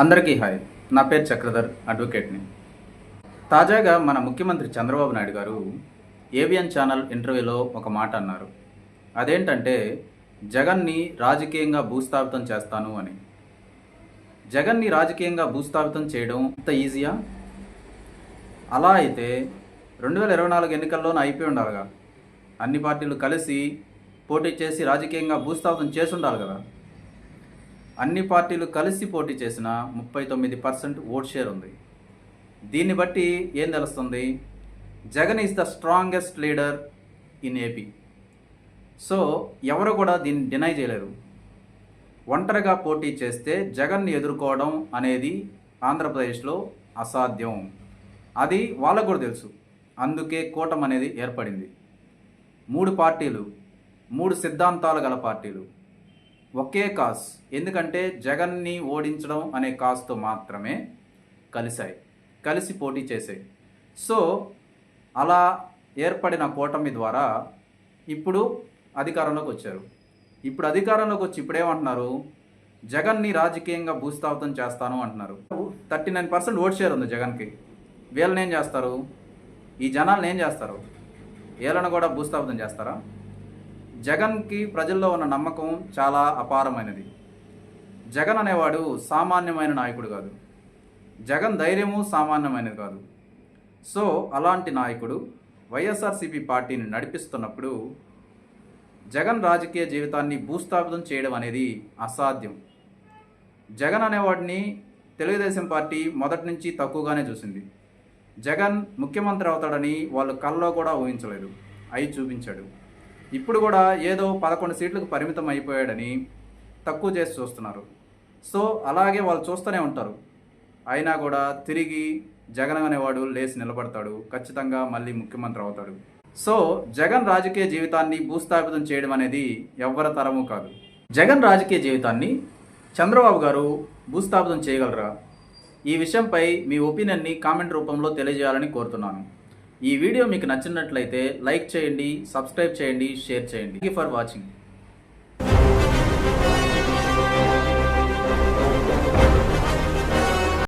అందరికీ హాయ్. నా పేరు చక్రధర్, అడ్వకేట్ని. తాజాగా మన ముఖ్యమంత్రి చంద్రబాబు నాయుడు గారు ఏబిఎన్ ఛానల్ ఇంటర్వ్యూలో ఒక మాట అన్నారు. అదేంటంటే జగన్ని రాజకీయంగా భూస్థాపితం చేస్తాను అని. జగన్ని రాజకీయంగా భూస్థాపితం చేయడం అంత ఈజీయా? అలా అయితే 2024 ఎన్నికల్లోనే అయిపోయి ఉండాలిగా. అన్ని పార్టీలు కలిసి పోటీ చేసి రాజకీయంగా భూస్థాపితం చేసి ఉండాలి కదా. అన్ని పార్టీలు కలిసి పోటీ చేసిన 39% ఓట్ షేర్ ఉంది. దీన్ని బట్టి ఏం తెలుస్తుంది? Jagan is the strongest leader in AP. So ఎవరు కూడా దీన్ని డినై చేయలేరు. ఒంటరిగా పోటీ చేస్తే జగన్ని ఎదుర్కోవడం అనేది ఆంధ్రప్రదేశ్లో అసాధ్యం. అది వాళ్ళకు కూడా తెలుసు. అందుకే కూటమి అనేది ఏర్పడింది. 3 పార్టీలు, 3 సిద్ధాంతాలు గల పార్టీలు, ఒకే కాజ్. ఎందుకంటే జగన్ని ఓడించడం అనే కాజ్తో మాత్రమే కలిసి పోటీ చేసాయి. సో అలా ఏర్పడిన కూటమి ద్వారా ఇప్పుడు అధికారంలోకి వచ్చారు. ఇప్పుడు అధికారంలోకి వచ్చి ఇప్పుడేమంటున్నారు? జగన్ని రాజకీయంగా భూస్థాపితం చేస్తాను అంటున్నారు. 39% ఓట్ షేర్ ఉంది జగన్కి. వీళ్ళని ఏం చేస్తారు? ఈ జనాలను ఏం చేస్తారు? వీళ్ళని కూడా భూస్థాపితం చేస్తారా? జగన్కి ప్రజల్లో ఉన్న నమ్మకం చాలా అపారమైనది. జగన్ అనేవాడు సామాన్యమైన నాయకుడు కాదు. జగన్ ధైర్యము సామాన్యమైనది కాదు. సో అలాంటి నాయకుడు వైఎస్ఆర్సీపీ పార్టీని నడిపిస్తున్నప్పుడు జగన్ రాజకీయ జీవితాన్ని భూస్థాపితం చేయడం అనేది అసాధ్యం. జగన్ అనేవాడిని తెలుగుదేశం పార్టీ మొదటి నుంచి తక్కువగానే చూసింది. జగన్ ముఖ్యమంత్రి అవుతాడని వాళ్ళు కల్లో కూడా ఊహించలేదు. అయి చూపించాడు. ఇప్పుడు కూడా ఏదో 11 సీట్లకు పరిమితం అయిపోయాడని తక్కువ చేసి చూస్తున్నారు. సో అలాగే వాళ్ళు చూస్తూనే ఉంటారు. అయినా కూడా తిరిగి జగన్ అనేవాడు లేచి నిలబడతాడు. ఖచ్చితంగా మళ్ళీ ముఖ్యమంత్రి అవుతాడు. సో జగన్ రాజకీయ జీవితాన్ని భూస్థాపితం చేయడం అనేది ఎవ్వరి తరము కాదు. జగన్ రాజకీయ జీవితాన్ని చంద్రబాబు గారు భూస్థాపితం చేయగలరా? ఈ విషయంపై మీ ఒపీనియన్ని కామెంట్ రూపంలో తెలియజేయాలని కోరుతున్నాను. ఈ వీడియో మీకు నచ్చినట్లయితే లైక్ చేయండి, సబ్స్క్రైబ్ చేయండి, షేర్ చేయండి. Thank you for watching.